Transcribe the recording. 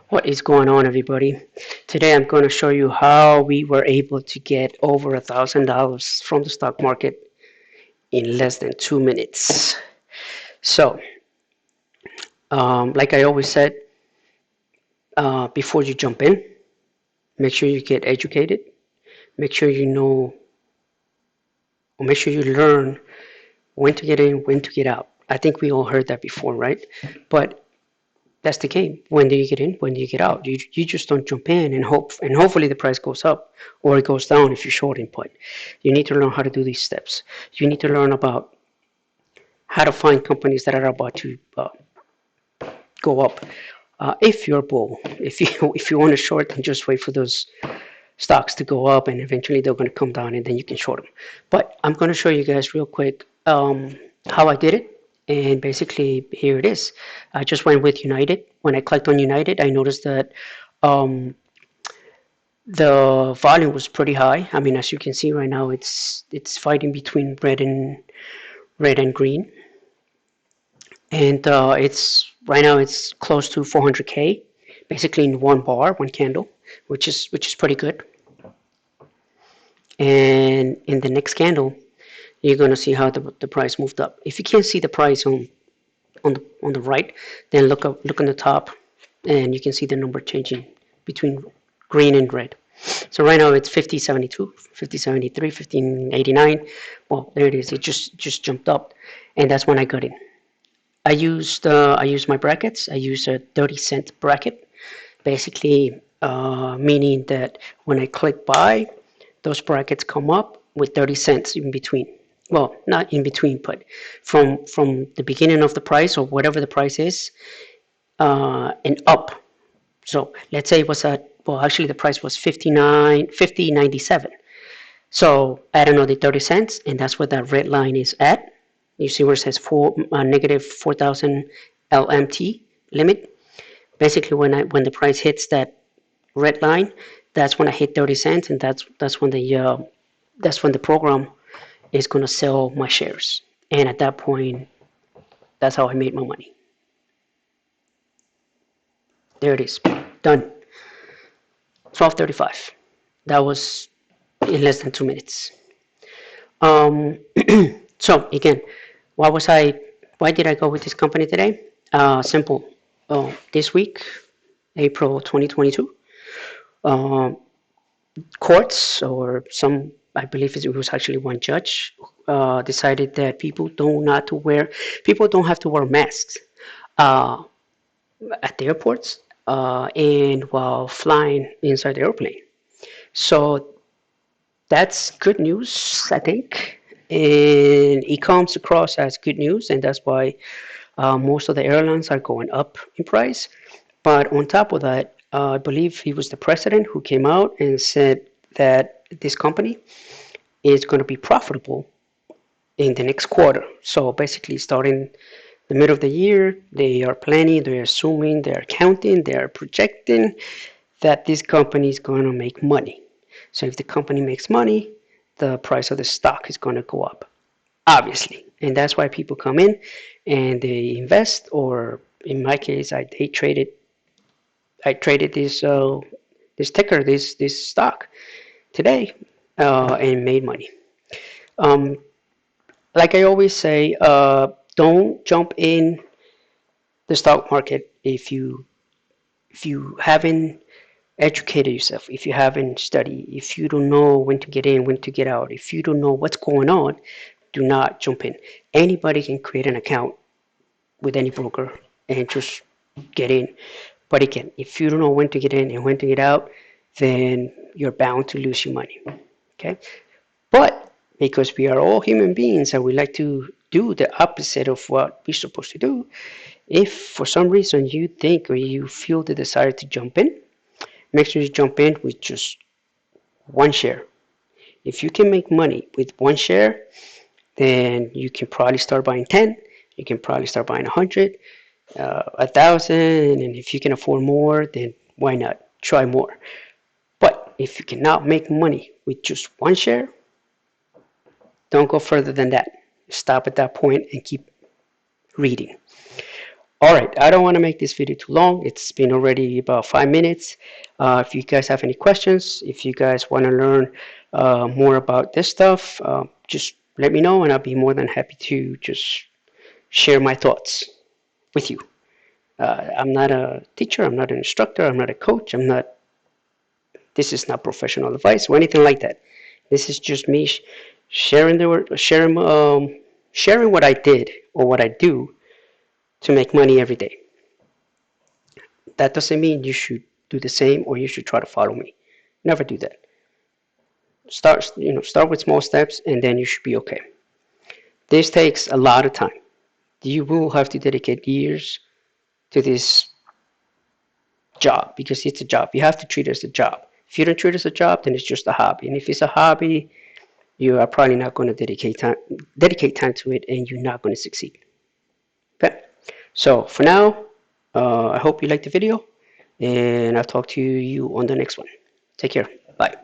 What is going on, everybody? Today I'm going to show you how we were able to get over $1,000 from the stock market in less than 2 minutes. So, like I always said, before you jump in, make sure you get educated. Make sure you know, or make sure you learn when to get in, when to get out. I think we all heard that before, right? But that's the game. When do you get in? When do you get out? You just don't jump in and hope, and hopefully the price goes up or it goes down if you're short input. You need to learn how to do these steps. You need to learn about how to find companies that are about to go up. If you're bull, if you want to short, then just wait for those stocks to go up, and eventually they're going to come down, and then you can short them. But I'm going to show you guys real quick how I did it, and basically here it is. I just went with United. When I clicked on United, I noticed that um, the volume was pretty high. I mean, as you can see right now, it's fighting between red and green, and it's right now it's close to 400K, basically in one bar, one candle, which is pretty good. And in the next candle, you're going to see how the price moved up. If you can't see the price on the right, then look on the top, and you can see the number changing between green and red. So right now it's 50.72, 50.73, 15.89. Well, there it is. It just jumped up, and that's when I got in. I used my brackets. I used a 30-cent bracket, basically meaning that when I click buy, those brackets come up with 30 cents in between. Well, not in between, but from the beginning of the price or whatever the price is, and up. So let's say it was at, well, actually the price was 50.97. So add another 30 cents, and that's where that red line is at. You see where it says negative 4,000 LMT limit. Basically, when the price hits that red line, that's when I hit 30 cents, and that's when the program is going to sell my shares. And at that point, that's how I made my money. There it is, done. 12:35. That was in less than 2 minutes. Um, so again, why was I? Why did I go with this company today? Simple. This week, April 2022, courts or some, I believe it was actually one judge, decided that people don't have to wear masks uh, at the airports and while flying inside the airplane. So that's good news, I think, and it comes across as good news, and that's why most of the airlines are going up in price. But on top of that, I believe he was the president who came out and said that this company is going to be profitable in the next quarter. So basically, starting the middle of the year, they are planning, they're assuming, they're counting, they're projecting that this company is going to make money. So if the company makes money, the price of the stock is going to go up, obviously. And that's why people come in and they invest, or in my case, I traded this ticker, this stock today, and made money. Um, like I always say, don't jump in the stock market if you haven't educated yourself, if you haven't studied, if you don't know when to get in, when to get out, if you don't know what's going on, do not jump in. Anybody can create an account with any broker and just get in. But again, if you don't know when to get in and when to get out, then you're bound to lose your money. Okay? But because we are all human beings and we like to do the opposite of what we're supposed to do, if for some reason you think or you feel the desire to jump in, make sure you jump in with just one share. If you can make money with one share, then you can probably start buying 10. You can probably start buying 100, 1,000, and if you can afford more, then why not try more? But if you cannot make money with just one share, don't go further than that. Stop at that point and keep reading. All right, I don't want to make this video too long. It's been already about 5 minutes. If you guys have any questions, if you guys want to learn more about this stuff, just let me know and I'll be more than happy to just share my thoughts with you. I'm not a teacher, I'm not an instructor, I'm not a coach, this is not professional advice or anything like that. This is just me sharing what I did or what I do to make money every day. That doesn't mean you should do the same or you should try to follow me. Never do that. Start with small steps and then you should be okay. This takes a lot of time. You will have to dedicate years to this job because it's a job. You have to treat it as a job. If you don't treat it as a job, then it's just a hobby. And if it's a hobby, you are probably not going to dedicate time to it, and you're not going to succeed. Okay. So for now, I hope you liked the video, and I'll talk to you on the next one. Take care. Bye.